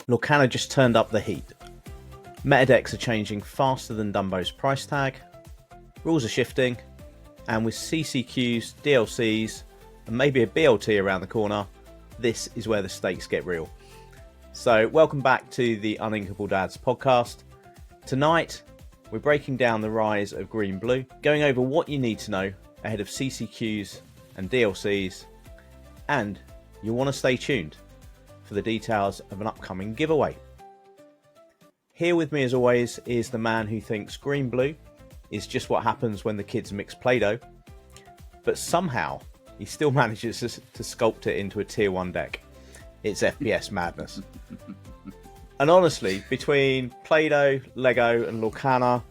Lorcana just turned up the heat. Meta decks are changing faster than Dumbo's price tag, rules are shifting, and with CCQs, DLCs, and maybe a BLT around the corner, this is where the stakes get real. So welcome back to the Uninkable Dads podcast. Tonight, we're breaking down the rise of Green Blue, going over what you need to know ahead of CCQs and DLCs, and you'll want to stay tuned for the details of an upcoming giveaway. Here with me as always is the man who thinks Green Blue is just what happens when the kids mix Play-Doh, but somehow he still manages to sculpt it into a tier 1 deck. It's FPS madness. And honestly, between Play-Doh, Lego and Lorcana,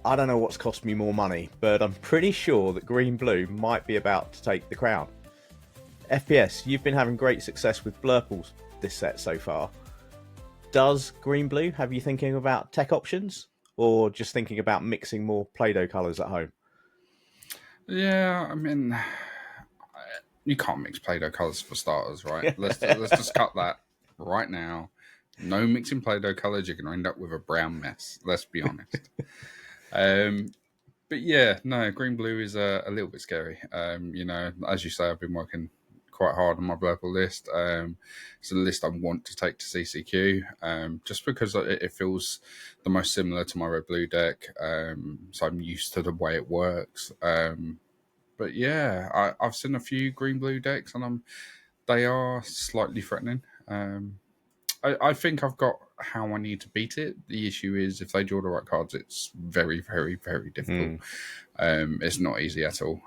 I don't know what's cost me more money, but I'm pretty sure that Green Blue might be about to take the crown. FPS, you've been having great success with Blurples this set so far. Does Green Blue have you thinking about tech options, or just thinking about mixing more Play-Doh colours at home? Yeah, I mean, you can't mix Play-Doh colours for starters, right? Let's just cut that right now. No mixing Play-Doh colours, you're going to end up with a brown mess. Let's be honest. But yeah, no, Green Blue is a little bit scary. As you say, I've been working quite hard on my Blurple list. It's a list I want to take to CCQ, just because it feels the most similar to my Red Blue deck. So I'm used to the way it works. But yeah, I've seen a few Green Blue decks, and they are slightly threatening. I think I've got how I need to beat it. The issue is if they draw the right cards, it's very, very, very difficult. It's not easy at all.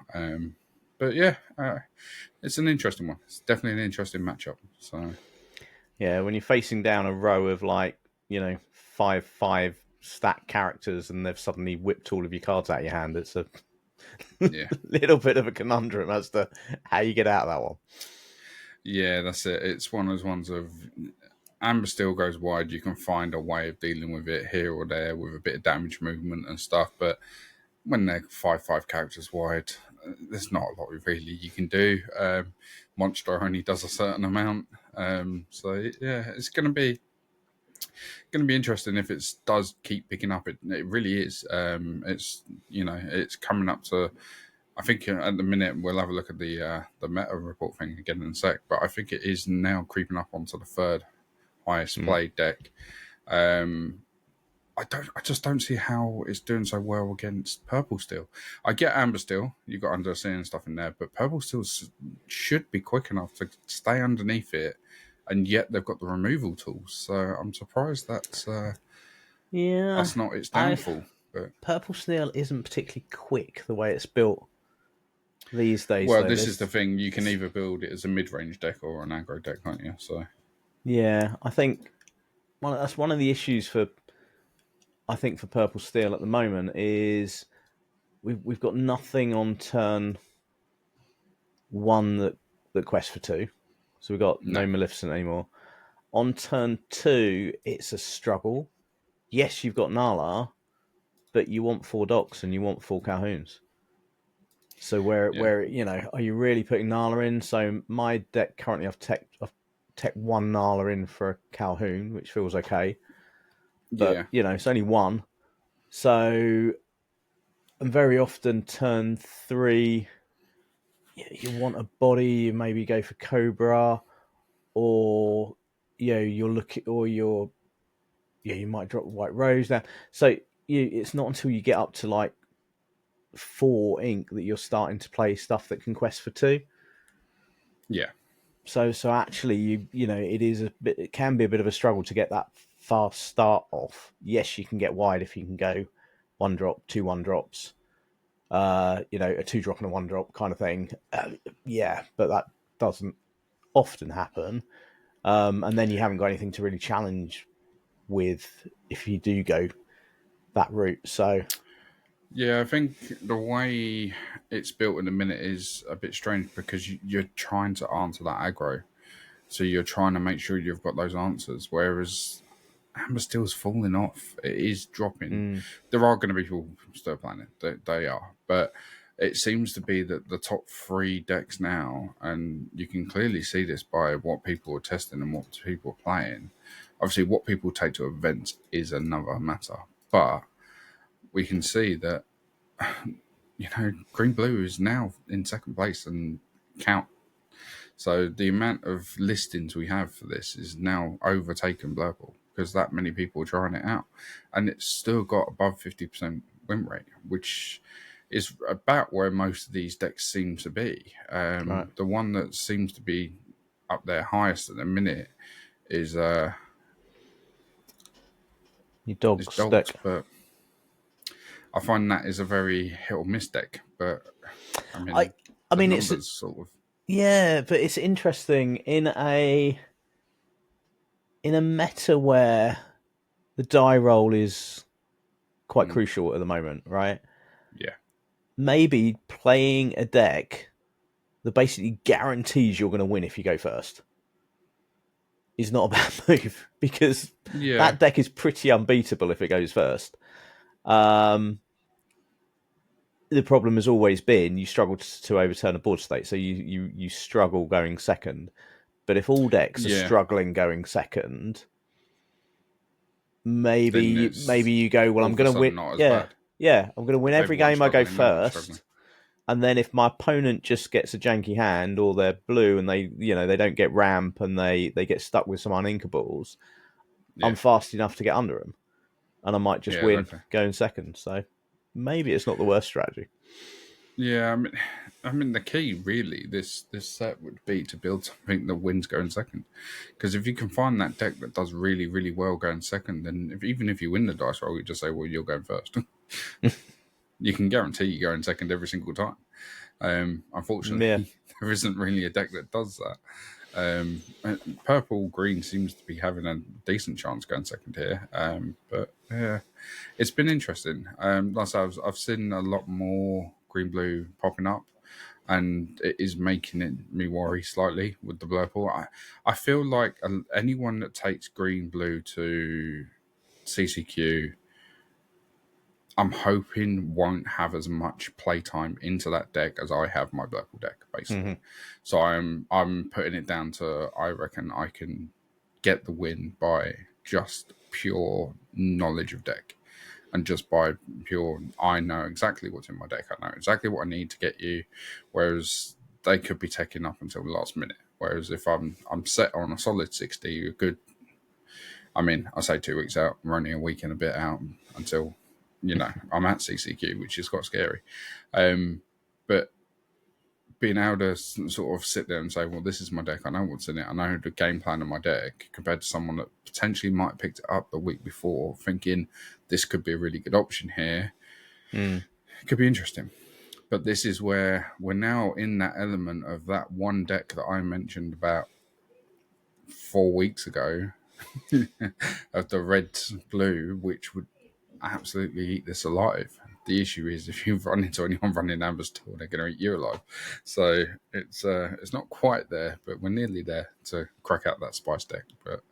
But yeah, it's an interesting one. It's definitely an interesting matchup. So yeah, when you're facing down a row of 5/5 stack characters and they've suddenly whipped all of your cards out of your hand, it's a little bit of a conundrum as to how you get out of that one. Yeah, that's it. It's one of those ones of Amber still goes wide. You can find a way of dealing with it here or there with a bit of damage movement and stuff. But when they're 5/5 characters wide, there's not a lot really you can do. Monster only does a certain amount. So yeah, it's going to be interesting if it does keep picking up. It really is. It's coming up to. I think at the minute we'll have a look at the meta report thing again in a sec. But I think it is now creeping up onto the third highest played deck. I just don't see how it's doing so well against Purple Steel. I get Amber Steel, you got Undersea and stuff in there, but Purple Steel should be quick enough to stay underneath it, and yet they've got the removal tools. So I'm surprised that's not its downfall. But Purple Steel isn't particularly quick the way it's built these days. Well, this is the thing. You can either build it as a mid-range deck or an aggro deck, can't you? So yeah, I think that's one of the issues for Purple Steel at the moment is we've got nothing on turn 1 that quests for 2. So we've got no Maleficent anymore. On turn 2, it's a struggle. Yes, you've got Nala, but you want 4 Docks and you want 4 Calhouns. So where are you really putting Nala in? So my deck currently I've tech 1 Nala in for a Calhoun, which feels okay. But it's only 1. So and very often turn 3 you want a body, you maybe go for Cobra, or you might drop White Rose down. So it's not until you get up to 4 ink that you're starting to play stuff that can quest for 2. Yeah. So actually it can be a bit of a struggle to get that fast start off. Yes, you can get wide if you can go 1 drop, 2 1-drops. A 2-drop and a 1-drop kind of thing. But that doesn't often happen. And then you haven't got anything to really challenge with if you do go that route. So yeah, I think the way it's built in a minute is a bit strange because you're trying to answer that aggro. So you're trying to make sure you've got those answers, whereas Amber Steel's falling off. It is dropping. There are going to be people still playing it. They are. But it seems to be that the top 3 decks now, and you can clearly see this by what people are testing and what people are playing. Obviously, what people take to events is another matter, but we can see that green blue is now in second place and count. So the amount of listings we have for this is now overtaken Blurple because that many people are trying it out, and it's still got above 50% win rate, which is about where most of these decks seem to be. Right. The one that seems to be up there highest at the minute is Your dog's dogs, deck. but I find that is a very hit or miss deck. But I mean, I the mean, numbers sort of. yeah, but it's interesting in a meta where the die roll is quite crucial at the moment, right? Yeah. Maybe playing a deck that basically guarantees you're going to win if you go first is not a bad move because Yeah. that deck is pretty unbeatable if it goes first. The problem has always been you struggle to overturn a board state, so you struggle going second. But if all decks are Yeah. struggling going second, Then maybe it's you go, well, all I'm of a going to win. sudden not as Yeah, bad. yeah, I'm going to win If every everyone's game I go struggling, no one's struggling. first. And then if my opponent just gets a janky hand or they're blue and they don't get ramp and they get stuck with some uninkables, I'm Yeah. fast enough to get under them, and I might just Yeah, win exactly. going second. So maybe it's not the worst strategy. Yeah, I mean, the key really this set would be to build something that wins going second. Because if you can find that deck that does really, really well going second, then even if you win the dice roll, you just say, well, you're going first. You can guarantee you go in second every single time. Yeah, Unfortunately, there isn't really a deck that does that. Purple green seems to be having a decent chance going second here, but yeah, it's been interesting. Like I said, I've seen a lot more green blue popping up, and it is making me worry slightly with the Blurple. I feel like anyone that takes green blue to CCQ, I'm hoping won't have as much playtime into that deck as I have my Blurple deck, basically. So I'm putting it down to I reckon I can get the win by just pure knowledge of deck. And just by pure, I know exactly what's in my deck. I know exactly what I need to get you. Whereas they could be taking up until the last minute. Whereas if I'm set on a solid 60, a good, I mean, I say 2 weeks out, I'm only a week and a bit out until, I'm at CCQ, which is quite scary. But being able to sort of sit there and say, well, this is my deck, I know what's in it, I know the game plan of my deck, compared to someone that potentially might have picked it up the week before, thinking this could be a really good option here. It could be interesting. But this is where we're now in that element of that one deck that I mentioned about 4 weeks ago of the red blue, which would absolutely eat this alive. The issue is if you run into anyone running Amber's tool, they're going to eat you alive. So it's not quite there, but we're nearly there to crack out that spice deck. But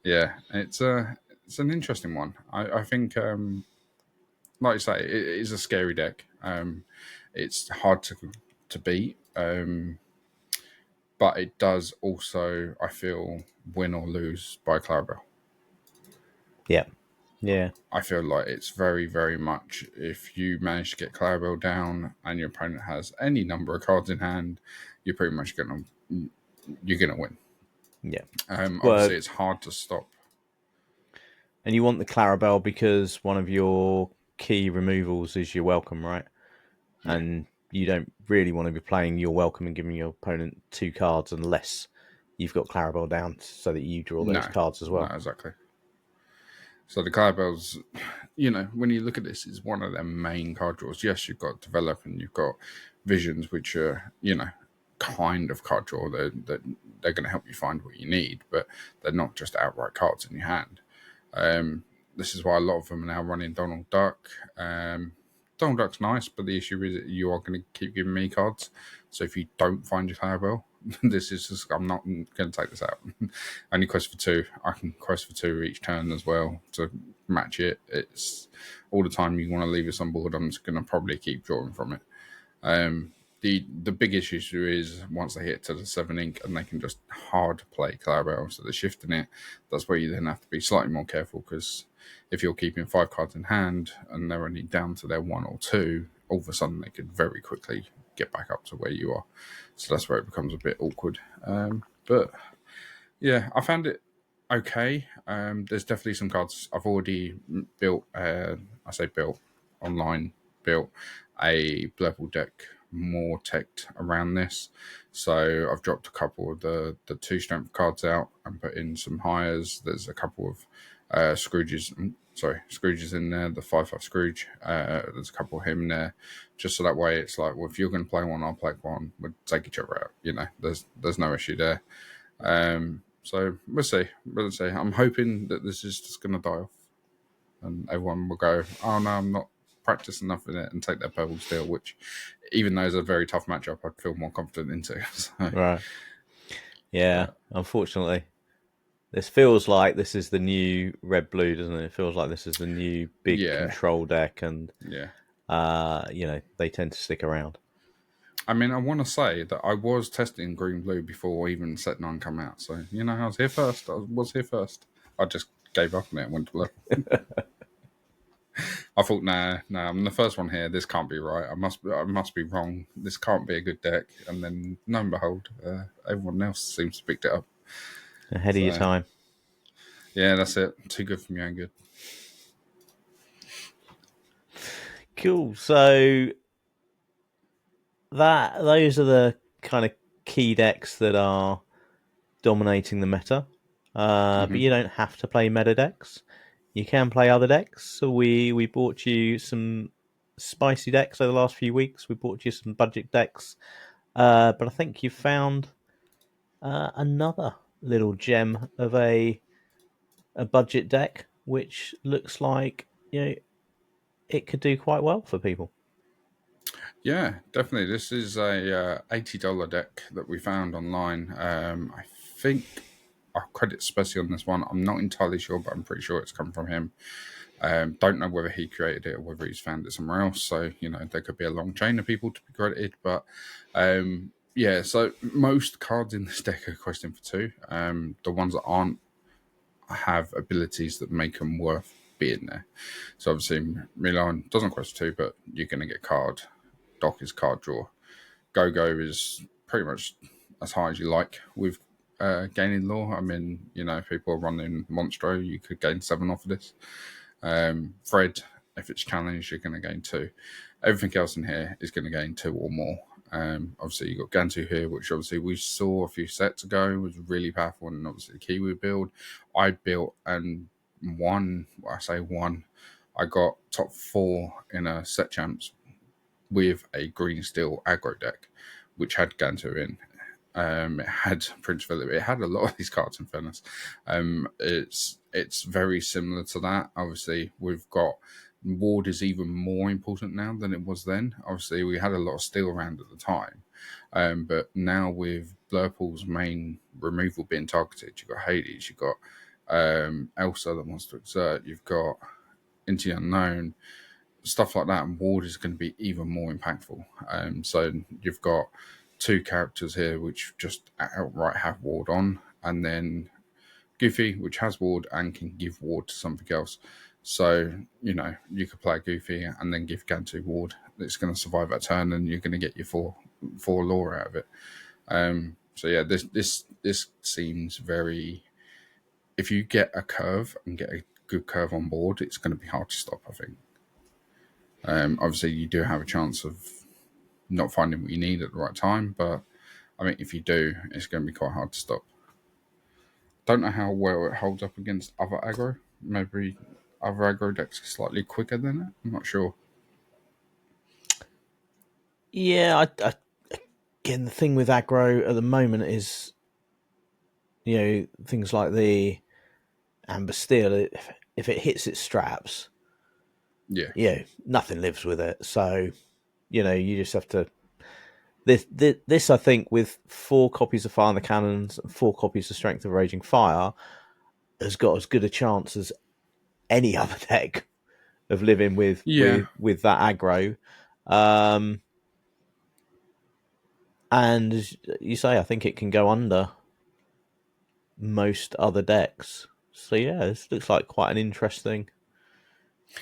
yeah, it's an interesting one. I think, like you say, it is a scary deck. It's hard to beat, but it does also, I feel, win or lose by Clarabelle. yeah, yeah. I feel like it's very, very much if you manage to get Clarabelle down and your opponent has any number of cards in hand, you're pretty much gonna win. Yeah. Well, Obviously, it's hard to stop. and you want the Clarabelle because one of your key removals is your welcome, right? Yeah, And you don't really want to be playing your welcome and giving your opponent 2 cards unless you've got Clarabelle down so that you draw those no, cards as no, well. exactly. So the Clarabelle's, when you look at this, is one of their main card draws. Yes, you've got Develop and you've got Visions, which are, kind of card draw. They're going to help you find what you need, but they're not just outright cards in your hand. This is why a lot of them are now running Donald Duck. Donald Duck's nice, but the issue is that you are going to keep giving me cards. So if you don't find your Clarabelle, I'm not going to take this out. Only quest for 2. I can quest for 2 each turn as well to match it. It's all the time you want to leave us on board. I'm just going to probably keep drawing from it. The big issue is once they hit to the 7 ink and they can just hard play Clarabelle, so they're shifting it. That's where you then have to be slightly more careful, because if you're keeping 5 cards in hand and they're only down to their 1 or 2, all of a sudden they could very quickly get back up to where you are. So that's where it becomes a bit awkward. But yeah, I found it okay. There's definitely some cards I've already built. I say built online, built a Blurple deck more teched around this. So I've dropped a couple of the 2 strength cards out and put in some hires. There's a couple of Scrooges in there, the 5/5 Scrooge. There's a couple of him there, just so that way it's like, well, if you're going to play one, I'll play one. We'll take each other out. There's no issue there. So we'll see. I'm hoping that this is just going to die off, and everyone will go, "Oh no, I'm not practiced enough in it," and take their purple steel. Which, even though it's a very tough matchup, I'd feel more confident into. So, Right. Yeah. Unfortunately, this feels like this is the new red blue, doesn't it? It feels like this is the new big control deck, and they tend to stick around. I mean, I want to say that I was testing green blue before even set 9 come out. So I was here first. I just gave up on it and went to blue. I thought, nah, I'm the first one here. This can't be right. I must be wrong. This can't be a good deck. And then, lo and behold, everyone else seems to picked it up. Ahead of your time. Yeah, that's it. Too good for me, ain't good. Cool. So those are the kind of key decks that are dominating the meta. But you don't have to play meta decks. You can play other decks. So we bought you some spicy decks over the last few weeks. We bought you some budget decks. But I think you found another little gem of a budget deck, which looks like it could do quite well for people. Yeah, definitely. This is a $80 deck that we found online. I think I'll credit Specie on this one. I'm not entirely sure, but I'm pretty sure it's come from him. Don't know whether he created it or whether he's found it somewhere else. So, there could be a long chain of people to be credited. But so most cards in this deck are questing for 2. The ones that aren't have abilities that make them worth being there. So obviously Milan doesn't quest 2, but you're going to get card. Doc is card draw. Go is pretty much as high as you like with gaining lore. I mean, if people are running Monstro, you could gain 7 off of this. Fred, if it's challenged, you're going to gain 2. Everything else in here is going to gain 2 or more. Obviously, you've got Gantu here, which obviously we saw a few sets ago, was really powerful, and obviously the Kiwi build. I built and won. I say won. I got top 4 in a set champs with a green steel aggro deck, which had Gantu in. It had Prince Philip. It had a lot of these cards, in fairness. It's very similar to that. Obviously, we've got Ward is even more important now than it was then. Obviously, we had a lot of steel around at the time. But now with Blurple's main removal being targeted, you've got Hades, you've got Elsa that wants to exert, you've got Into the Unknown, stuff like that, and Ward is going to be even more impactful. So you've got 2 characters here which just outright have Ward on, and then Goofy, which has Ward and can give Ward to something else. So, you could play Goofy and then give Gantu Ward that's going to survive that turn, and you're going to get your four lore out of it. So yeah, this seems very. If you get a curve and get a good curve on board, it's going to be hard to stop, I think. Obviously, you do have a chance of not finding what you need at the right time, but I mean, if you do, it's going to be quite hard to stop. Don't know how well it holds up against other aggro. Maybe other aggro decks are slightly quicker than it. I'm not sure. Yeah, again, the thing with aggro at the moment is, things like the Amber Steel, if it hits its straps, nothing lives with it. So, you just have to. This, I think, with 4 copies of Fire in the Cannons and 4 copies of Strength of Raging Fire, has got as good a chance as any other deck of living with that aggro. And as you say, I think it can go under most other decks. So yeah, this looks like quite an interesting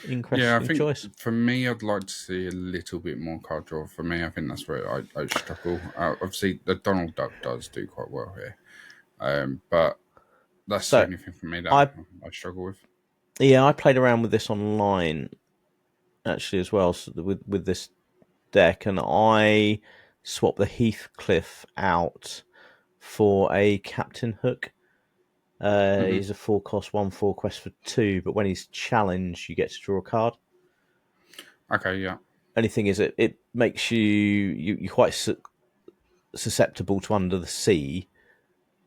Yeah, I think choice. for me, I'd like to see a little bit more card draw. For me, I think that's where I struggle. Obviously, the Donald Duck does do quite well here, but that's the So only thing for me that I I struggle with. I played around with this online actually as well, so with this deck, and I swapped the Heathcliff out for a Captain Hook. Hmm. He's a 4 cost 1/4 quest for 2, but when he's challenged, you get to draw a card. Okay, yeah, Only thing is, it makes you're quite susceptible to Under the Sea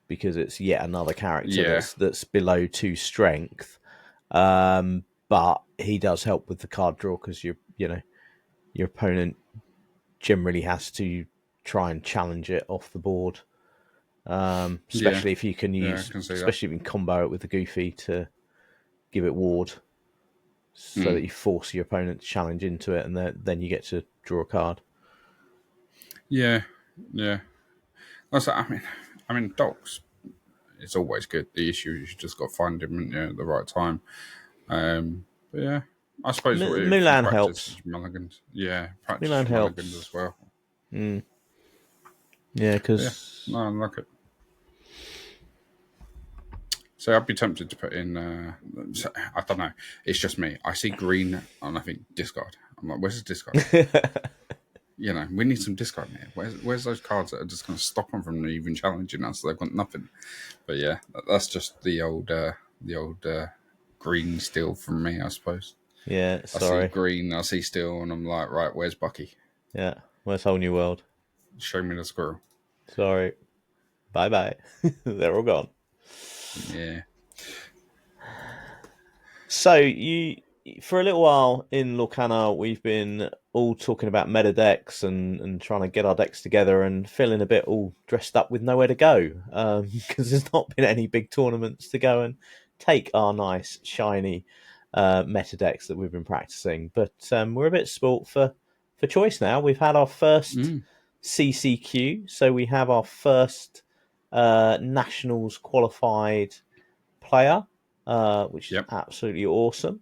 because it's yet another character yeah, that's below 2 strength. But he does help with the card draw because your opponent generally has to try and challenge it off the board. yeah, Especially if you can yeah. I use, can see that. especially if you can combo it with the Goofy to give it ward, so that Mm. you force your opponent to challenge into it, and then you get to draw a card. Yeah, yeah. That's, I mean, dogs. It's always good. The issue is you just got to find them at the right time. But yeah, I suppose if you Mulan practice helps. mulligans, yeah, practice Mulan your mulligans helps. as well. Mm, yeah, But yeah, no, because I like it. So I'd be tempted to put in. I don't know. It's just me. I see green and I think discard. I'm like, where's the discard? We need some discard in here. Where's those cards that are just going to stop them from even challenging us? They've got nothing. But yeah, that's just the old green steel from me, I suppose. yeah, I see sorry. green, I see steel, and I'm like, right, where's Bucky? Yeah, where's Whole New World? Show me the squirrel. Sorry. Bye bye. They're all gone. Yeah. So you, for a little while in Lorcana, we've been all talking about meta decks and trying to get our decks together and feeling a bit all dressed up with nowhere to go because there's not been any big tournaments to go and take our nice shiny meta decks that we've been practicing. But we're a bit sport for choice now. We've had our first Mm. CCQ, so we have our first nationals qualified player, which is Yep. absolutely awesome.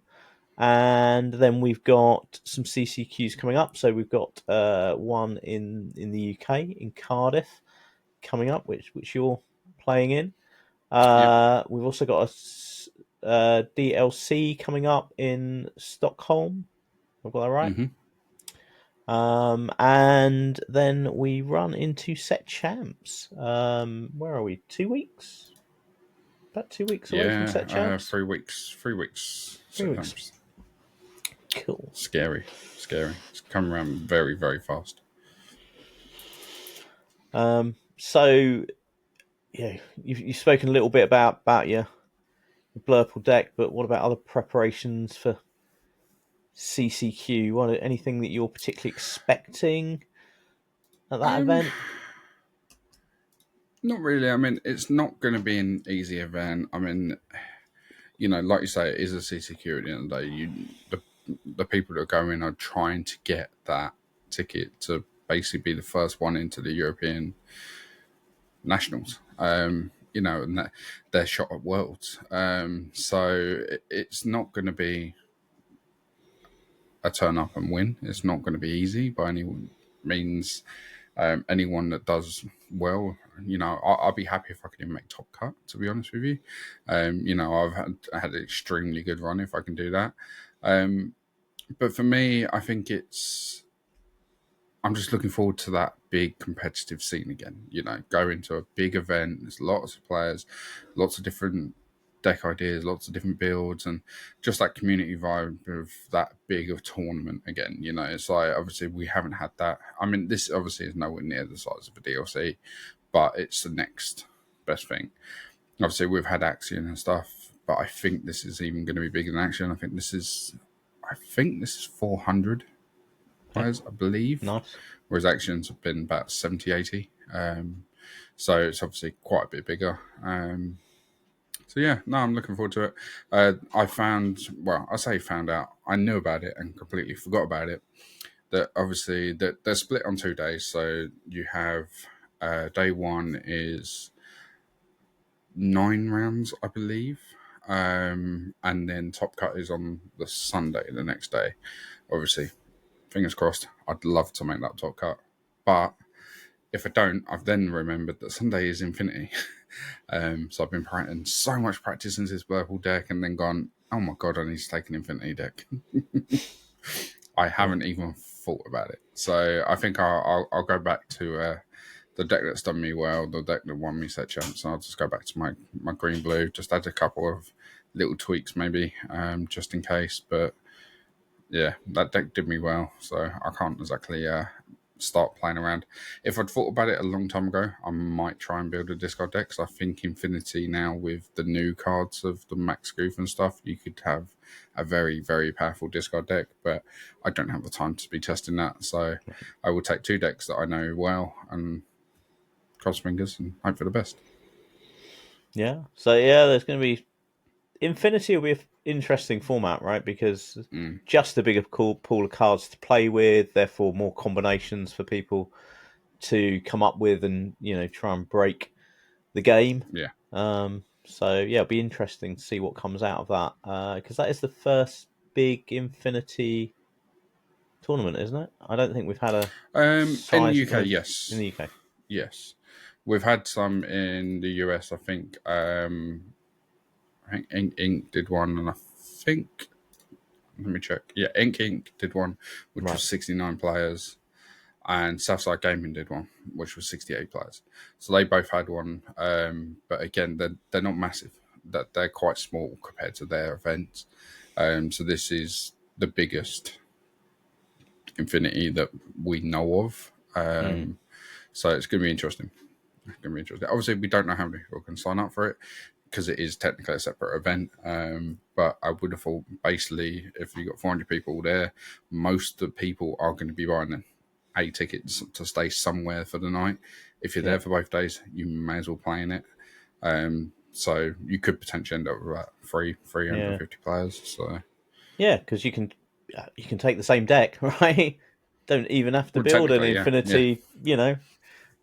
And then we've got some CCQs coming up. So we've got one in the UK in Cardiff coming up, which you're playing in. Yep. We've also got a DLC coming up in Stockholm. I've got that right. Mm-hmm. And then we run into set champs. Where are we? 2 weeks? About 2 weeks away from set Yeah. champs. 3 weeks. 3 weeks. 3 weeks. Sometimes. Cool. Scary. Scary. It's come around very, very fast. So yeah, you've spoken a little bit about your Blurple deck, but what about other preparations for CCQ? Anything that you're particularly expecting at that Um, event? Not really. I mean, it's not going to be an easy event. I mean, like you say, it is a CCQ at the end of the day. The people that are going are trying to get that ticket to basically be the first one into the European nationals. And they're shot at worlds. So it's not going to be a turn up and win. It's not going to be easy by any means. Anyone that does well, I'll be happy if I can even make top cut. To be honest with you, I've had an extremely good run if I can do that. But for me, I think I'm just looking forward to that big competitive scene again. Go into a big event. There's lots of players, lots of different deck ideas, lots of different builds, and just that community vibe of that big of tournament again. It's like obviously we haven't had that. I mean, this obviously is nowhere near the size of a DLC, but it's the next best thing. Obviously, we've had Axion and stuff, but I think this is even going to be bigger than Axion. I think this is 400 Okay, players, I believe, nice. whereas Actions have been about 70, 80. So it's obviously quite a bit bigger. So yeah, no, I'm looking forward to it. I found out, I knew about it and completely forgot about it, that obviously that they're split on 2 days. So you have Day one is 9 rounds, I believe. And then Top Cut is on the Sunday, the next day. Obviously, fingers crossed, I'd love to make that Top Cut. But if I don't, I've then remembered that Sunday is Infinity. So I've been practicing so much practice into this purple deck and then gone, oh my God, I need to take an Infinity deck. I haven't even thought about it. So I think I'll go back to the deck that's done me well, the deck that won me set champs. I'll just go back to my green-blue, just add a couple of little tweaks maybe, just in case. But yeah, that deck did me well, so I can't exactly start playing around. If I'd thought about it a long time ago, I might try and build a discard deck, because I think Infinity now, with the new cards of the Max Goof and stuff, you could have a very, very powerful discard deck, but I don't have the time to be testing that, so I will take 2 decks that I know well and cross fingers and hope for the best. Yeah. So yeah, there's going to be Infinity will be an interesting format, right? Because just a bigger pool of cards to play with, therefore more combinations for people to come up with and try and break the game. Yeah. So yeah, it'll be interesting to see what comes out of that, because that is the first big Infinity tournament, isn't it? I don't think we've had a in the UK, yes. In the UK, yes, we've had some in the US. I think Ink did one, and I think, let me check. Yeah, Ink did one, which was 69 players, and Southside Gaming did one, which was 68 players. So they both had one, but again, they're not massive. That they're quite small compared to their events. So this is the biggest Infinity that we know of. So it's going to be interesting. Obviously, we don't know how many people can sign up for it, because it is technically a separate event. But I would have thought, basically, if you got 400 people there, most of the people are going to be buying a tickets to stay somewhere for the night. If you're there for both days, you may as well play in it. So you could potentially end up with about 350 players. So yeah, because you can take the same deck, right? Don't even have to build an Infinity. Yeah.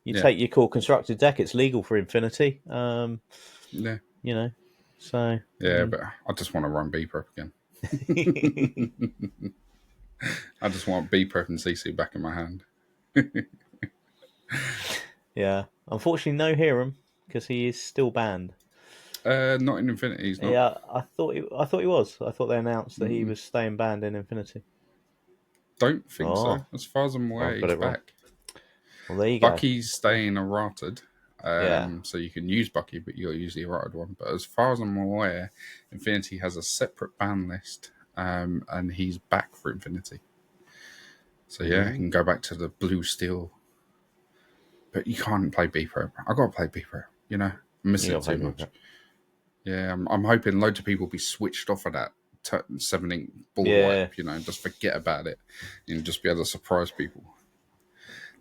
You take your core constructed deck. It's legal for Infinity. So but I just want to run B prep again. I just want B prep and CC back in my hand. Yeah, unfortunately, no Hiram, because he is still banned. Not in Infinity. He's not. Yeah, I thought he was. I thought they announced that he was staying banned in Infinity. Don't think so. As far as I'm aware, he's back. Well, there you go. Bucky's staying errated. So you can use Bucky, but you'll use the errated one. But as far as I'm aware, Infinity has a separate ban list, and he's back for Infinity. So yeah, you can go back to the blue steel. But you can't play B Pro. I got to play B Pro. I'm missing it too much. Yeah, I'm hoping loads of people will be switched off of that 7 ink ball wipe. Just forget about it and just be able to surprise people.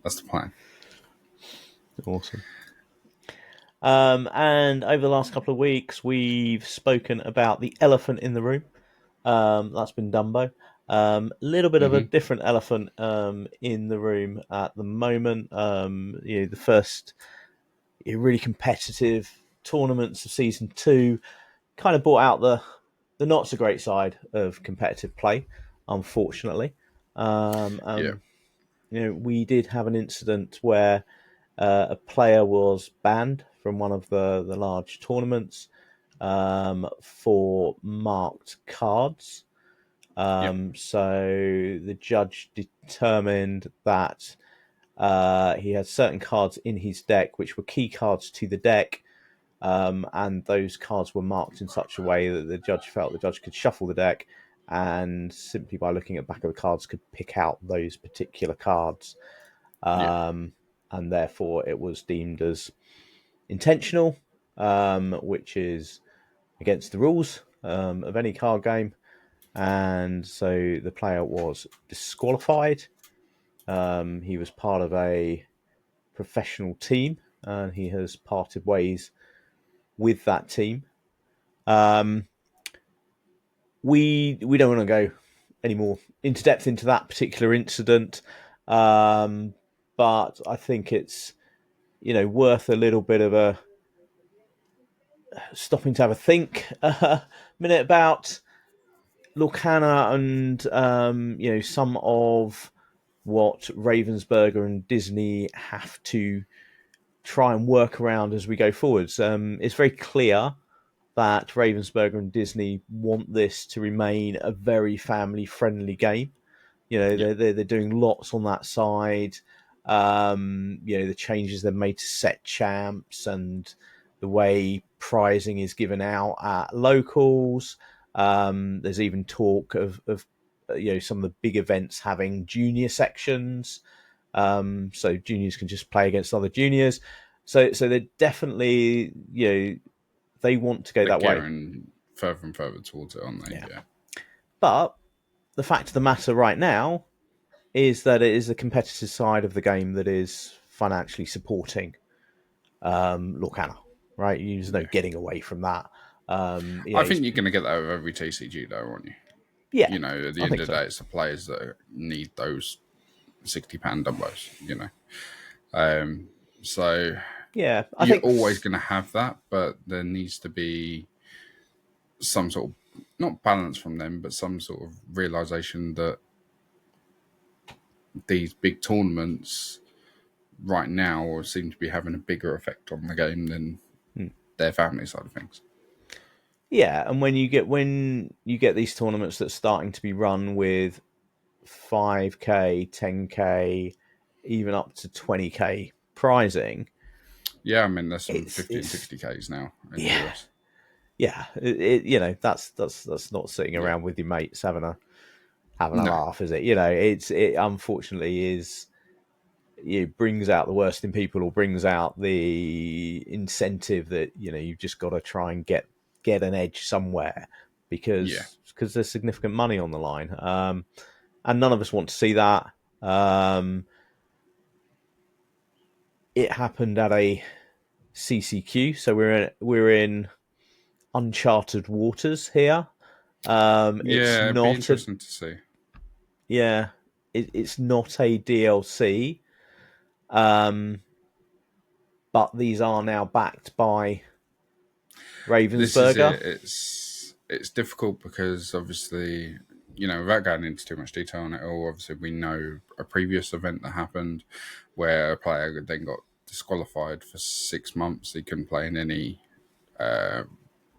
That's the plan. Awesome. And over the last couple of weeks, we've spoken about the elephant in the room. That's been Dumbo. A little bit of a different elephant in the room at the moment. The first really competitive tournaments of season 2 kind of brought out the not so great side of competitive play, unfortunately. We did have an incident where a player was banned from one of the large tournaments for marked cards. So the judge determined that he had certain cards in his deck which were key cards to the deck, and those cards were marked in such a way that the judge felt the judge could shuffle the deck, and simply by looking at the back of the cards could pick out those particular cards. And therefore it was deemed as intentional, which is against the rules of any card game. And so the player was disqualified. He was part of a professional team, and he has parted ways with that team. We don't want to go any more into depth into that particular incident, but I think it's worth a little bit of a stopping to have a think minute about Lorcana and some of what Ravensburger and Disney have to try and work around as we go forwards. It's very clear that Ravensburger and Disney want this to remain a very family friendly game. Yeah, They're doing lots on that side. The changes they've made to set champs and the way prizing is given out at locals. There's even talk of some of the big events having junior sections, so juniors can just play against other juniors. So they're definitely they want to go they're that way. gearing further and further towards it, aren't they? Yeah, Yeah. but the fact of the matter right now is that it is the competitive side of the game that is financially supporting Lorcana, right? There's no Yeah. getting away from that. I think you're going to get that with every TCG, though, aren't you? Yeah, You know, at the I end think of the so. day, it's the players that need those £60 dumbos, Um, so Yeah, I you're think always going to have that, but there needs to be some sort of, not balance from them, but some sort of realization that these big tournaments right now seem to be having a bigger effect on the game than hmm, their family side of things. yeah, and when you get these tournaments that's starting to be run with 5k, 10k, even up to 20k prizing, Yeah, I mean, there's some it's 50 and it's 60Ks now in the yeah, US. yeah, that's not sitting Yeah. around with your mates having a No. laugh, is it? It unfortunately is. It brings out the worst in people, or brings out the incentive that you've just got to try and get an edge somewhere Yeah. because there's significant money on the line, and none of us want to see that. It happened at a CCQ, so we're in uncharted waters here. It's Yeah, it'd be not a interesting to see. Yeah, it's not a DLC, um, but these are now backed by This is Ravensburger. it. It's difficult because obviously, without going into too much detail on it all, obviously we know a previous event that happened where a player then got disqualified for 6 months. He couldn't play in any uh,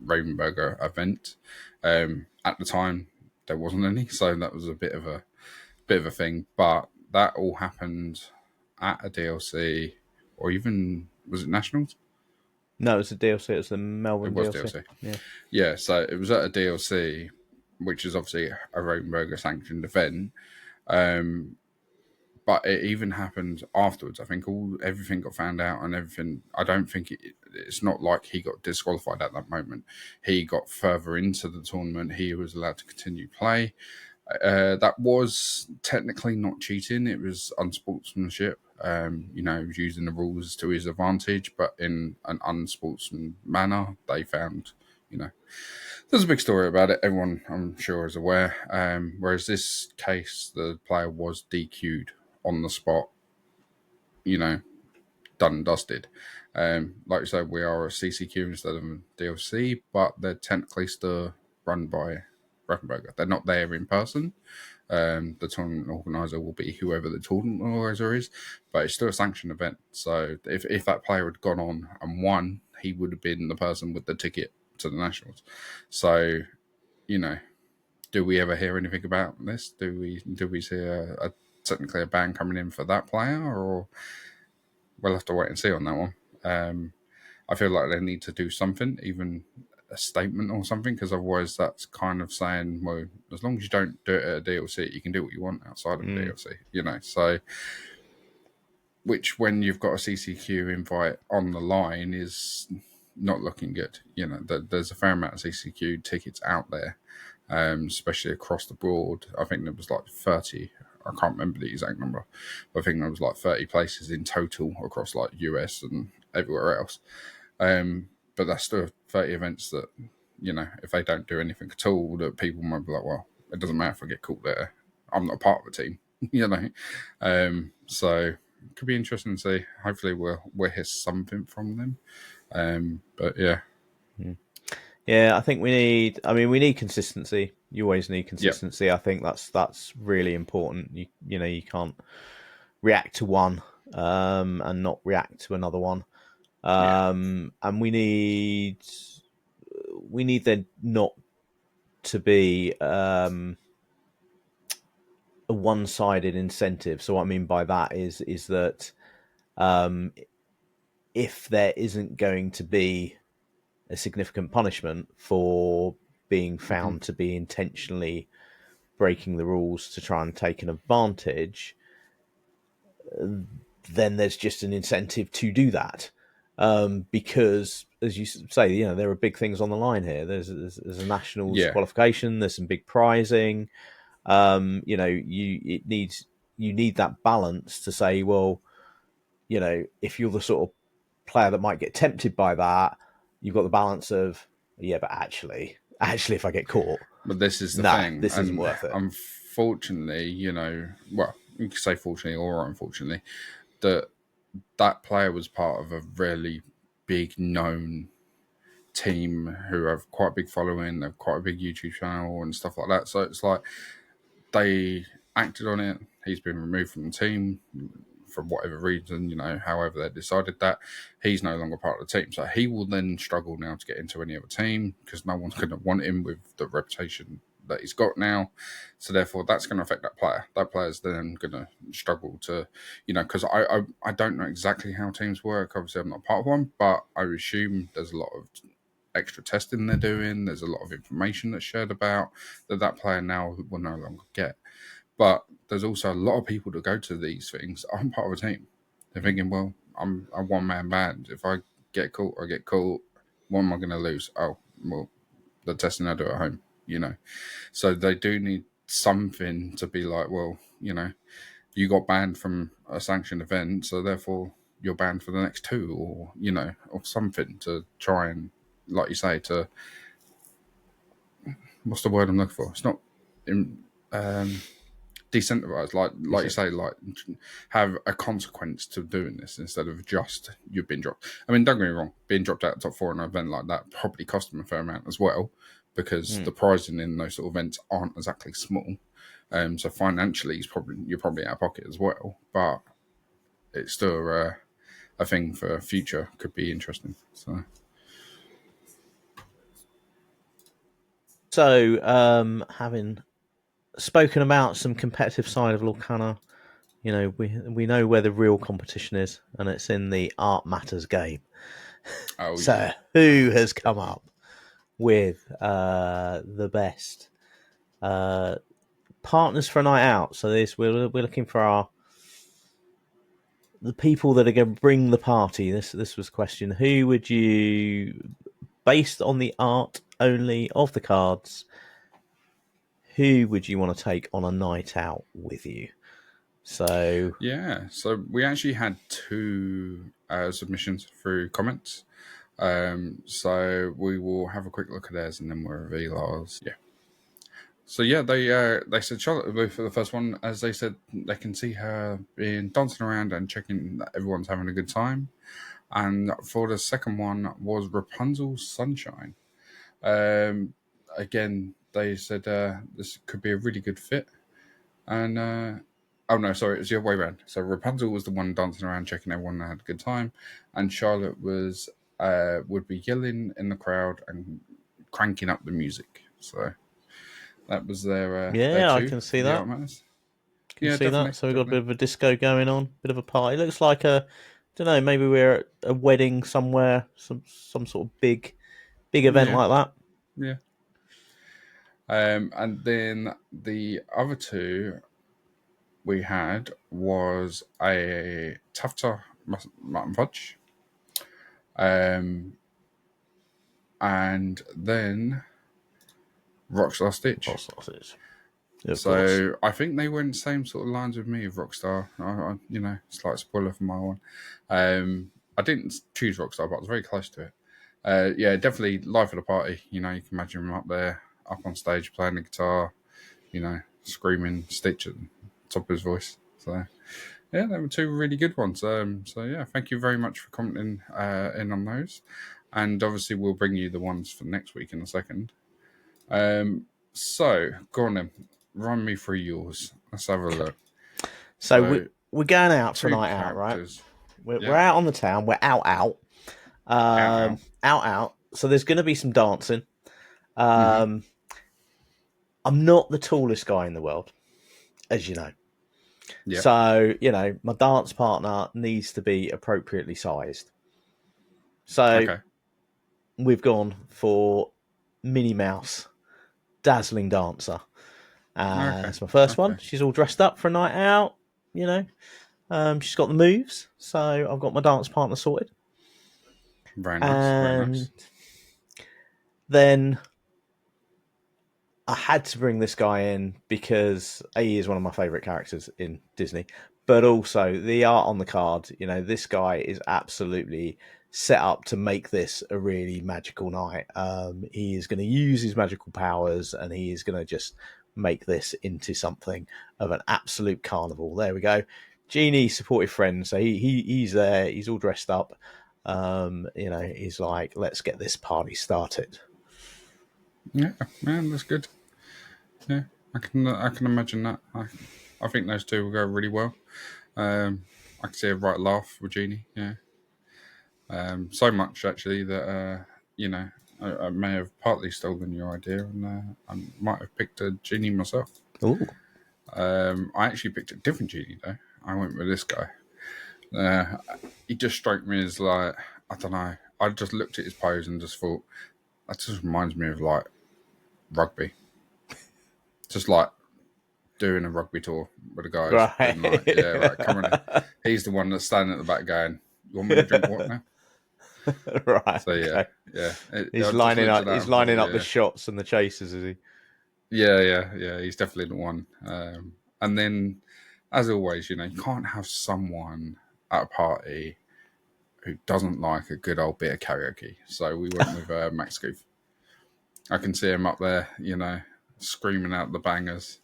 Ravenburger event. At the time, there wasn't any, so that was a bit of a thing. But that all happened at a DLC, or even was it Nationals? No, it's a DLC. It's the It Melbourne was DLC. DLC. Yeah. Yeah, so it was at a DLC, which is obviously a Rotenberger sanctioned event. Um, but it even happened afterwards. I think everything got found out and everything. I don't think it's not like he got disqualified at that moment. He got further into the tournament. He was allowed to continue play. That was technically not cheating. It was unsportsmanship. He was using the rules to his advantage, but in an unsportsman manner. They found, you know, there's a big story about it. Everyone, I'm sure, is aware. Whereas this case, the player was DQ'd on the spot, you know, done and dusted. Like I said, we are a CCQ instead of a DLC, but they're technically still run by Rappenberger. They're not there in person. The tournament organizer will be whoever the tournament organizer is, but it's still a sanctioned event. So if that player had gone on and won, he would have been the person with the ticket to the Nationals. So, you know, do we ever hear anything about this? Do we see technically a ban coming in for that player, or we'll have to wait and see on that one. I feel like they need to do something, even a statement or something, because otherwise that's kind of saying, well, as long as you don't do it at a DLC, you can do what you want outside of a Mm. DLC, So, which when you've got a CCQ invite on the line is not looking good. There's a fair amount of CCQ tickets out there, especially across the board. I think there was like 30. I can't remember the exact number, but I think there was like 30 places in total across like US and everywhere else. But that's still 30 events that, if they don't do anything at all, that people might be like, well, it doesn't matter if I get caught there. I'm not part of the team, So could be interesting to see. Hopefully, we'll hear something from them. But yeah, Yeah, I think we need. I mean, we need consistency. You always need yeah, consistency. I think that's really important. You know you can't react to one and not react to another one. yeah, And we need there not to be a one-sided incentive. So what I mean by that is that um, if there isn't going to be a significant punishment for being hmm found to be intentionally breaking the rules to try and take an advantage, then there's just an incentive to do that. Because, as you say, you know there are big things on the line here. There's a nationals yeah. qualification. There's some big prizing. You know, you need that balance to say, well, you know, if you're the sort of player that might get tempted by that, you've got the balance of, yeah, but actually, if I get caught, But this is the nah, thing, this isn't and worth it. unfortunately, well, you could say fortunately or unfortunately, that player was part of a really big known team who have quite a big following, they've quite a big YouTube channel and stuff like that. So it's like they acted on it. He's been removed from the team for whatever reason, however they decided that. He's no longer part of the team. So he will then struggle now to get into any other team because no one's going to want him with the reputation that he's got now. So therefore, that's going to affect that player. That player's then going to struggle to, because I don't know exactly how teams work. Obviously, I'm not part of one, but I assume there's a lot of extra testing they're doing. There's a lot of information that's shared about that player now will no longer get. But there's also a lot of people that go to these things. I'm part of a team. They're thinking, well, I'm a one-man band. If I get caught, I get caught. What am I going to lose? Oh, well, the testing I do at home, So they do need something to be like, well, you got banned from a sanctioned event, so therefore you're banned for the next two, or, or something to try and, like you say, to, what's the word I'm looking for? It's not decentralized, like you say, like have a consequence to doing this instead of just you've been dropped. I mean, don't get me wrong, being dropped out of the top four in an event like that probably cost them a fair amount as well, because the prizing in those sort of events aren't exactly small. So financially, you're probably out of pocket as well, but it's still a thing for future. Could be interesting. So, having spoken about some competitive side of Lorcana, you know, we know where the real competition is, and it's in the Art Matters game. Oh So, yeah, who has come up with the best partners for a night out? So, we're looking for the people that are going to bring the party. This was the question. Who would you, based on the art only of the cards, who would you want to take on a night out with you? So yeah. So we actually had two submissions through comments. So we will have a quick look at theirs and then we'll reveal ours. Yeah. So yeah, they said Charlotte Blue for the first one, as they said they can see her being dancing around and checking that everyone's having a good time. And for the second one was Rapunzel Sunshine. Um, Again, they said this could be a really good fit. And oh no, sorry, it was the other way around. So Rapunzel was the one dancing around, checking everyone had a good time, and Charlotte was would be yelling in the crowd and cranking up the music. So that was their yeah, I two can for see the that. art matters. Can Yeah, see definitely, that. So we've got a bit definitely. of a disco going on, bit of a party. Looks like a, don't know, maybe we're at a wedding somewhere, some sort of big event Yeah, like that. yeah. And then the other two we had was a Tufter mutton fudge, and then Rockstar Stitch. Hot sausage, of course. So I think they went same sort of lines with me with Rockstar. Slight spoiler for my one. I didn't choose Rockstar, but I was very close to it. Yeah, definitely life of the party. You can imagine him up there, up on stage playing the guitar, screaming Stitch at the top of his voice. So Yeah, they were two really good ones. So yeah, thank you very much for commenting in on those, and obviously we'll bring you the ones for next week in a second. So go on then, run me through yours. Let's have a Okay. look. So So we're going out for a two night out, right? characters. We're Yeah, out on the town. We're out. out out. Out. So there's going to be some dancing. Mm-hmm. Um, I'm not the tallest guy in the world, as you know. Yeah. So, my dance partner needs to be appropriately sized. So Okay. we've gone for Minnie Mouse, dazzling dancer. Okay. It's my first one. Okay. She's all dressed up for a night out, she's got the moves. So I've got my dance partner sorted. Very nice. Very And nice. then I had to bring this guy in because he is one of my favourite characters in Disney, but also the art on the card. This guy is absolutely set up to make this a really magical night. He is going to use his magical powers, and he is going to just make this into something of an absolute carnival. There we go, Genie, supportive friend. So he's there. He's all dressed up. He's like, let's get this party started. Yeah, man, that's good. Yeah, I can imagine that. I think those two will go really well. I can see a right laugh with Genie. Yeah. So much actually that I may have partly stolen your idea, and I might have picked a Genie myself. Ooh. I actually picked a different Genie though. I went with this guy. Uh, he just struck me as like, I don't know. I just looked at his pose and just thought that just reminds me of like rugby, just like doing a rugby tour with the guys. Being like, yeah, Right. right, come on in. He's the one that's standing at the back going, "You want me to drink what now?" Right. So yeah, Okay. yeah. I He's just lining looked at up. that He's and thought, lining up the yeah, shots and the chasers, is he? yeah. He's definitely the one. And then, as always, you can't have someone at a party who doesn't like a good old bit of karaoke. So we went with Max Goof. I can see him up there, screaming out the bangers,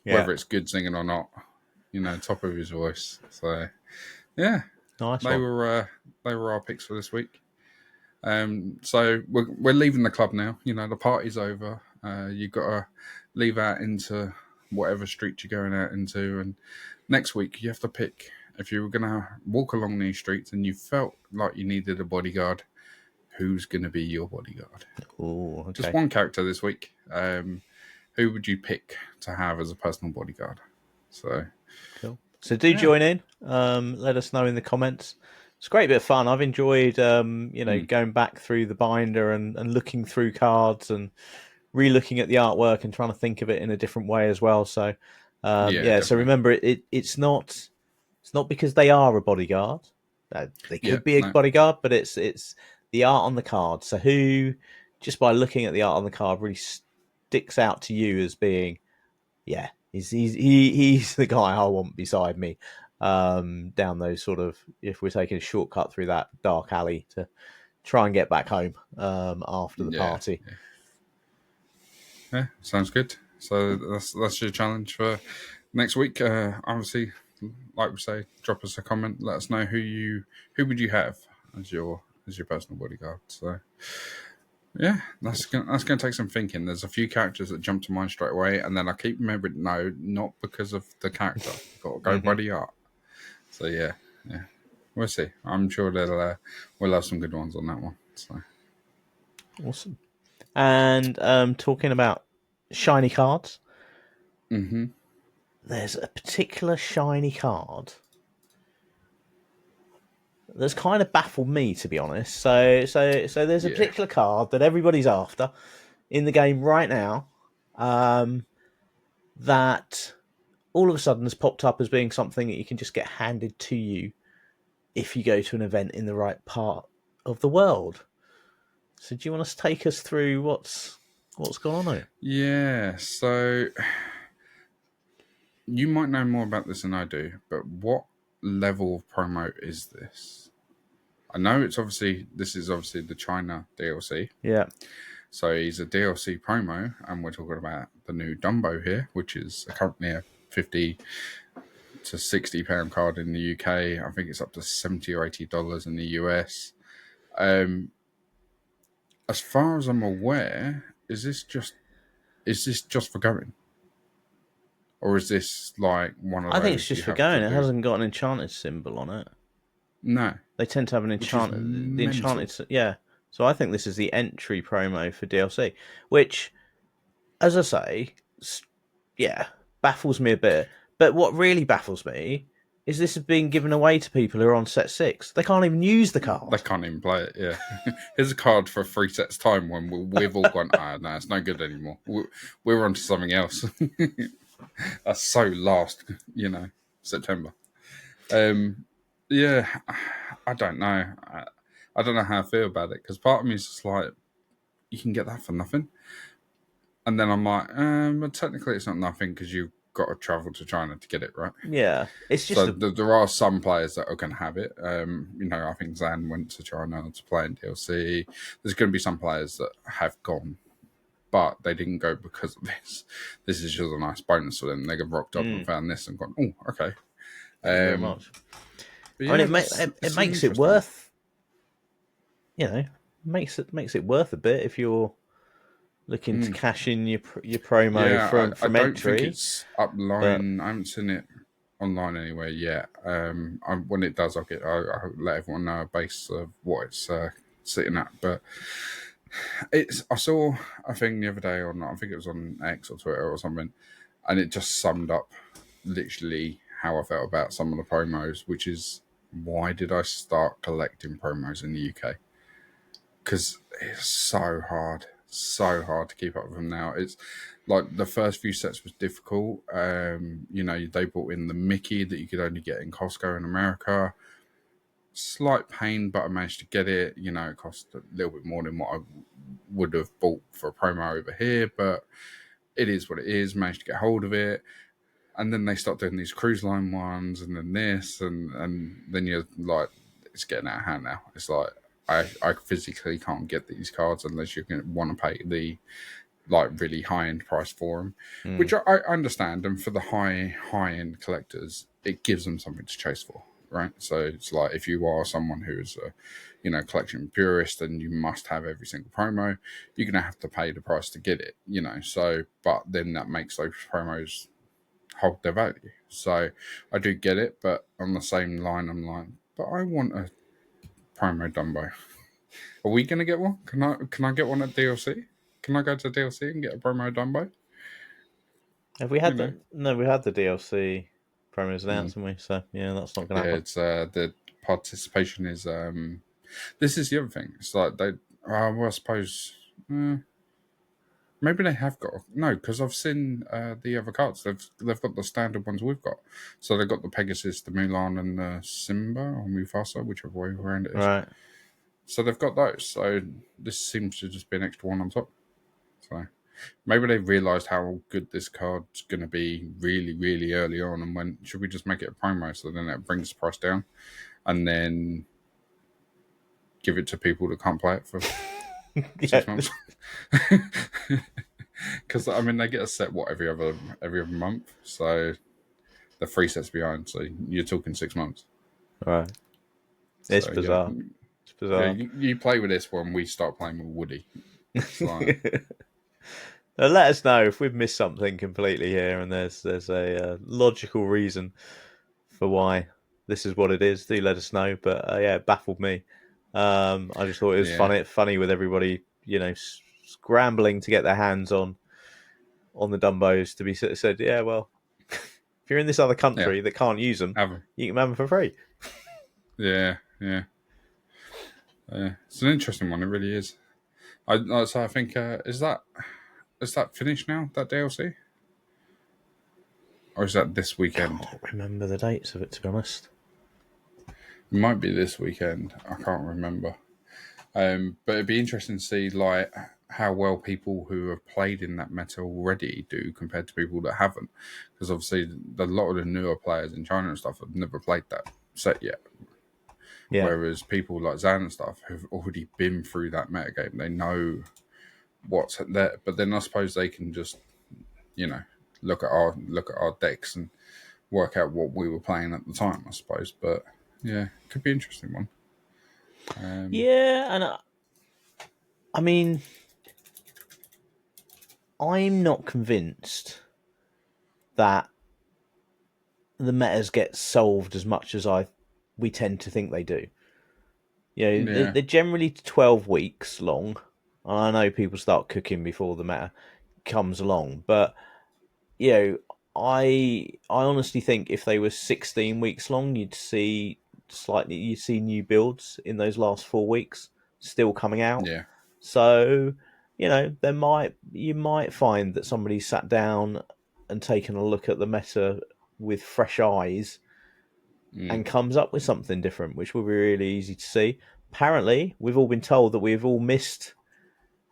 Yeah. whether it's good singing or not. Top of his voice. So yeah, Nice they one. were our picks for this week. So we're leaving the club now. The party's over. You've got to leave out into whatever street you're going out into, and next week you have to pick if you were going to walk along these streets and you felt like you needed a bodyguard. Who's going to be your bodyguard? Oh, Just okay. one character this week. Who would you pick to have as a personal bodyguard? So Cool. So do yeah. join in. Let us know in the comments. It's a great bit of fun. I've enjoyed, going back through the binder and looking through cards and re-looking at the artwork and trying to think of it in a different way as well. So, Yeah, So definitely. remember, it's not because they are a bodyguard. They Yeah, could be a no, bodyguard, but it's the art on the card. So who, just by looking at the art on the card, really sticks out to you as being, yeah, he's the guy I want beside me. Down those sort of, if we're taking a shortcut through that dark alley to try and get back home after the yeah, party. yeah. Sounds good. So that's your challenge for next week. Obviously, like we say, drop us a comment. Let us know who would you have as your personal bodyguard. So yeah, that's gonna take some thinking. There's a few characters that jump to mind straight away, and then I keep remembering no, not because of the character. Got to go by the art. So yeah. We'll see. I'm sure we'll have some good ones on that one. So Awesome. And talking about shiny cards, there's a particular shiny card that's kind of baffled me, to be honest. So there's a yeah, particular card that everybody's after in the game right now, that all of a sudden has popped up as being something that you can just get handed to you if you go to an event in the right part of the world. So do you want to take us through what's gone on here? yeah. So you might know more about this than I do, but what level of promo is this? I know this is obviously the China DLC. Yeah. So he's a DLC promo, and we're talking about the new Dumbo here, which is currently a 50 It's a £60 card in the UK. I think it's up to $70 or $80 in the US. As far as I'm aware, is this just for going, or is this like one of I think it's those just you for have to going. It do? hasn't got an enchanted symbol on it. No, They tend to have an which is enchanted, the mental. enchanted, yeah. So I think this is the entry promo for DLC, which, as I say, yeah, baffles me a bit. But what really baffles me is this is being given away to people who are on set 6. They can't even use the They card. can't even play it. Yeah, here's a card for 3 sets time when we've all gone. No, it's no good anymore. We're on to something else. That's so last, September. Yeah, I don't know. I don't know how I feel about it because part of me is just like, you can get that for nothing, and then I'm like, but technically it's not nothing because you've got to travel to China to get it, right? Yeah, it's just So a there are some players that are going to have it. I think Zan went to China to play in DLC. There's going to be some players that have gone, but they didn't go because of this. This is just a nice bonus for them. They got rocked up and found this and gone, oh, okay. Thank you very much. But I yeah, mean, it it's an makes it interesting one. worth, makes it worth a bit if you're looking to cash in your promo Yeah, I from don't think entry. it's But upline. I haven't seen it online anywhere yet. When it does, I'll let everyone know a base of what it's sitting at. But I saw a thing the other day on, I think it was on X or Twitter or something, and it just summed up literally how I felt about some of the promos, which is, why did I start collecting promos in the UK? Because it's so hard to keep up with them now. It's like the first few sets was difficult. They brought in the Mickey that you could only get in Costco in America. Slight pain, but I managed to get it. It cost a little bit more than what I would have bought for a promo over here, but it is what it is. Managed to get hold of it. And then they start doing these cruise line ones, and then this, and then you're like, it's getting out of hand now. It's like, I physically can't get these cards unless you're going to want to pay the really high end price for them, which I understand. And for the high end collectors, it gives them something to chase for, right? So it's like, if you are someone who is a collection purist and you must have every single promo, you're going to have to pay the price to get it. So but then that makes those promos hold their value. So I do get it, but on the same line, I'm like, but I want a promo Dumbo. Are we gonna get one? Can I get one at DLC? Can I go to DLC and get a promo Dumbo? have we You had know, the no? We had the DLC promos announced, haven't we? So yeah, that's not going to yeah. happen. It's the participation is. This is the other thing. It's like they. Well, I suppose. Maybe they have got no, because I've seen the other cards. They've got the standard ones we've got. So they've got the Pegasus, the Mulan, and the Simba or Mufasa, whichever way around it is. Right. So they've got those. So this seems to just be an extra one on top. So maybe they realised how good this card's going to be really, really early on, and when should we just make it a promo so then it brings the price down, and then give it to people that can't play it for Yeah. 6 months. Because they get a set every other month, so the 3 sets behind. So you're talking 6 months. Right. It's So bizarre. It's yeah. bizarre. You play with this when we start playing with Woody. It's like, Now, let us know if we've missed something completely here, and there's a logical reason for why this is what it is. Do let us know. But yeah, it baffled me. I just thought it was yeah, funny with everybody, scrambling to get their hands on the Dumbos to be said. Yeah, well, if you're in this other yeah, country that can't use them, have 'em. you can have them for free. Yeah, yeah. It's an interesting one. It really is. So I think is that finished now? That DLC, or is that this weekend? Can't remember the dates of it, to be honest. It might be this weekend. I can't remember. But it'd be interesting to see like how well people who have played in that meta already do compared to people that haven't, because obviously a lot of the newer players in China and stuff have never played that set yet. Yeah, Whereas people like Zan and stuff have already been through that metagame. They know what's there. But then I suppose they can just, look at our decks and work out what we were playing at the time, I suppose. But yeah, could be an interesting one. Yeah, and I mean, I'm not convinced that the metas get solved as much as we tend to think they do. You know, Yeah, they're generally 12 weeks long. And I know people start cooking before the meta comes along, but you know, I honestly think if they were 16 weeks long, you'd see new builds in those last 4 weeks still coming out. yeah, So, you know, you might find that somebody sat down and taken a look at the meta with fresh eyes and comes up with something different, which will be really easy to see. Apparently, we've all been told that we've all missed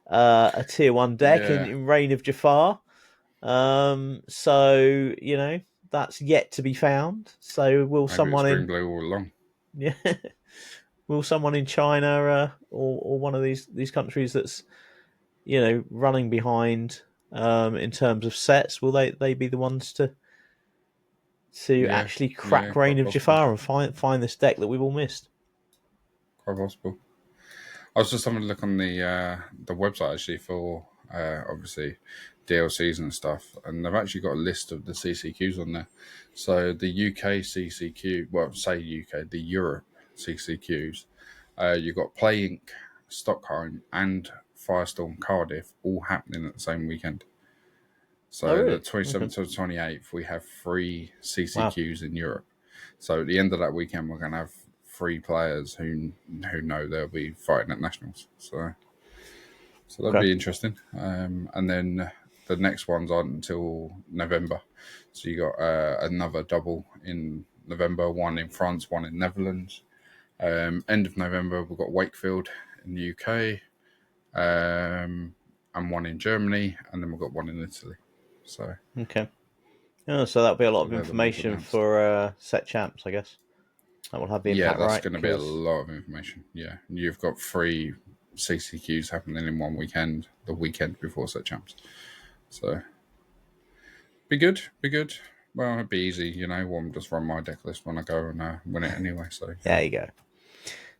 a tier 1 deck yeah. in Reign of Jafar. So, you know, that's yet to be found. So will Maybe it's someone green in blue all along. yeah will someone in China or one of these countries that's, you know, running behind in terms of sets, will they be the ones to Yeah, actually yeah, crack Reign quite of possible. Jafar and find this deck that we've all missed? Quite possible. I was just having a look on the website actually for obviously DLCs and stuff, and they've actually got a list of the CCQs on there. So the UK CCQ, well, say UK, the Europe CCQs, you've got Play Inc, Stockholm, and Firestorm Cardiff all happening at the same weekend. Oh So the really? Okay. 27th to the 28th, we have 3 Wow. CCQs in Europe. So at the end of that weekend, we're going to have 3 players who know they'll be fighting at nationals. So that'd Okay. be interesting. And then the next ones aren't until November. So you got another double in November, one in France, one in Netherlands. End of November, we've got Wakefield in the UK, and one in Germany, and then we've got one in Italy. So, Okay. Oh, so that'll be a lot so of they're the ones information announced. for set champs, I guess. That will have the Yeah, impact, that's right? going to be a Because lot of information. Yeah, you've got 3 CCQs happening in one weekend, the weekend before set champs. So be good, be good. Well, it'd be easy, you know. We'll just run my deck list when I go and win it anyway. So there you go.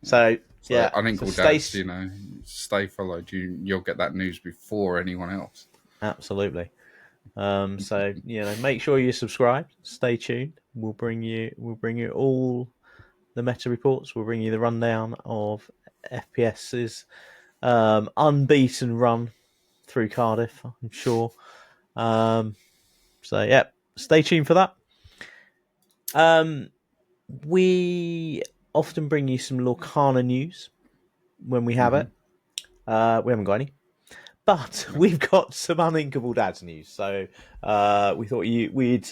So so yeah, so Uninkable Dads, you know, stay followed. You'll get that news before anyone else. absolutely. So you know, make sure you're subscribed. Stay tuned. We'll bring you all the meta reports. We'll bring you the rundown of FPS's unbeaten run through Cardiff. I'm sure. So yeah, stay tuned for that. We often bring you some Lorcana news when we have Mm-hmm. it. We haven't got any. But No. we've got some Uninkable Dads news, so we thought we'd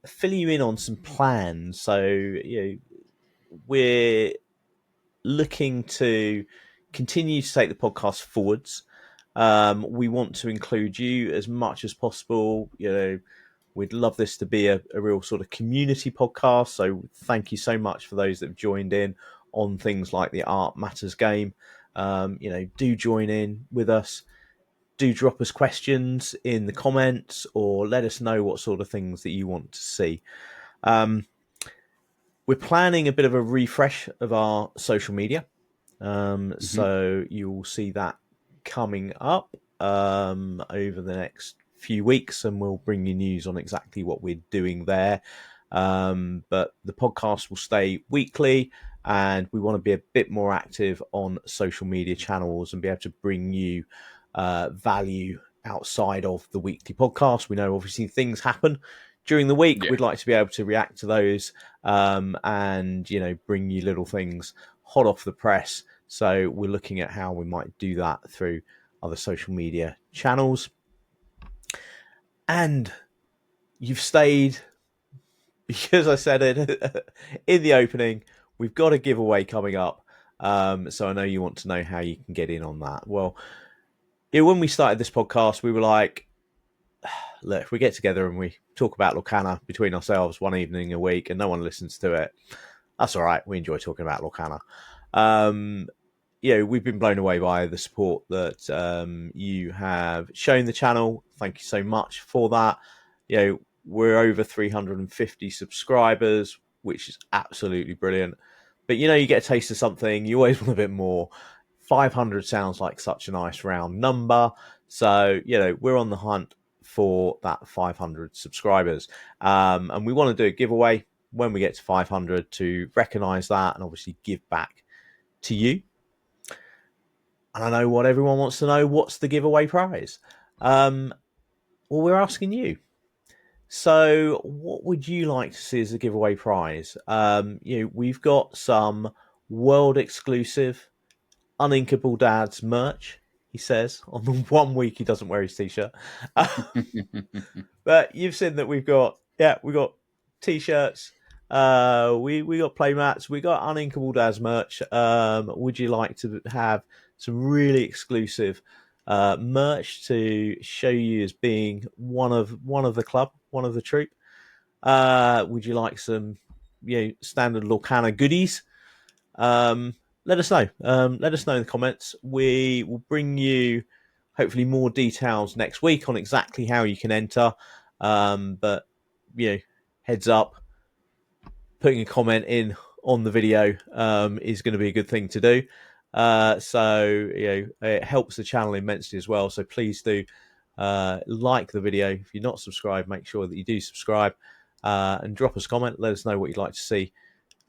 fill you in on some plans. So you know, we're looking to continue to take the podcast forwards. We want to include you as much as possible. You know, we'd love this to be a real sort of community podcast. So thank you so much for those that have joined in on things like the Art Matters game. You know, do join in with us. Do drop us questions in the comments or let us know what sort of things that you want to see. We're planning a bit of a refresh of our social media. Mm-hmm. So you will see that coming up over the next few weeks, and we'll bring you news on exactly what we're doing there. But the podcast will stay weekly, and we want to be a bit more active on social media channels and be able to bring you value outside of the weekly podcast. We know obviously things happen during the week. Yeah. We'd like to be able to react to those and you know, bring you little things hot off the press. So we're looking at how we might do that through other social media channels. And you've stayed because I said it in the opening. We've got a giveaway coming up. So I know you want to know how you can get in on that. Well, yeah, when we started this podcast, we were like, look, if we get together and we talk about Lorcana between ourselves one evening a week and no one listens to it, that's all right. We enjoy talking about Lorcana. You know, we've been blown away by the support that you have shown the channel. Thank you so much for that. You know, We're over 350 subscribers, which is absolutely brilliant. But you get a taste of something, you always want a bit more. 500 sounds like such a nice round number. So, we're on the hunt for that 500 subscribers. And we want to do a giveaway when we get to 500 to recognize that and obviously give back to you. And I know what everyone wants to know. What's the giveaway prize? Well, we're asking you. So, what would you like to see as a giveaway prize? We've got some world exclusive Uninkable Dads merch. He says on the 1 week he doesn't wear his t-shirt. But you've seen that we've got t-shirts. We got playmats. We got Uninkable Dads merch. Would you like to have some really exclusive merch to show you as being one of the club, one of the troop? Would you like some standard Lorcana goodies? Let us know. Let us know in the comments. We will bring you hopefully more details next week on exactly how you can enter. But heads up, putting a comment in on the video is going to be a good thing to do. So it helps the channel immensely as well. So please do like the video. If you're not subscribed, make sure that you do subscribe and drop us a comment. Let us know what you'd like to see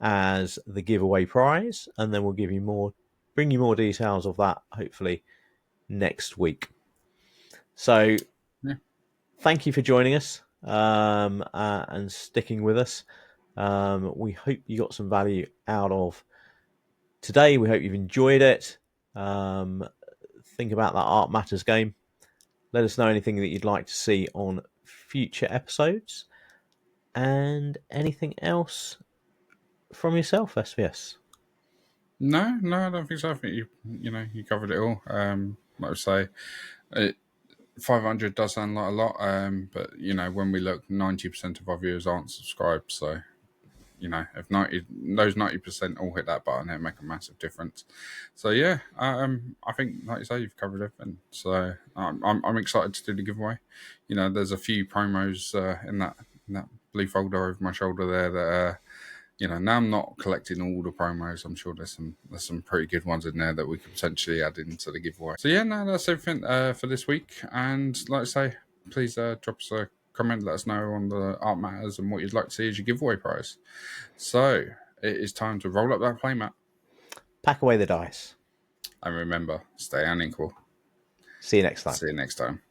as the giveaway prize, and then we'll bring you more details of that hopefully next week. So thank you for joining us and sticking with us. We hope you got some value out of today. We hope you've enjoyed it. Think about that Art Matters game. Let us know anything that you'd like to see on future episodes and anything else from yourself, SVS. No, I don't think so. I think you covered it all. Like I say, 500 does sound like a lot, but when we look, 90% of our viewers aren't subscribed. So if those 90% all hit that button, it'll make a massive difference. So yeah, I think like you say, you've covered everything. So I'm excited to do the giveaway. There's a few promos in that blue folder over my shoulder there that now I'm not collecting all the promos. I'm sure there's some pretty good ones in there that we could potentially add into the giveaway. So yeah, no, that's everything for this week. And like I say, please drop us a comment, let us know on the Art Matters and what you'd like to see as your giveaway prize. So it is time to roll up that playmat. Pack away the dice. And remember, stay unequal. See you next time. See you next time.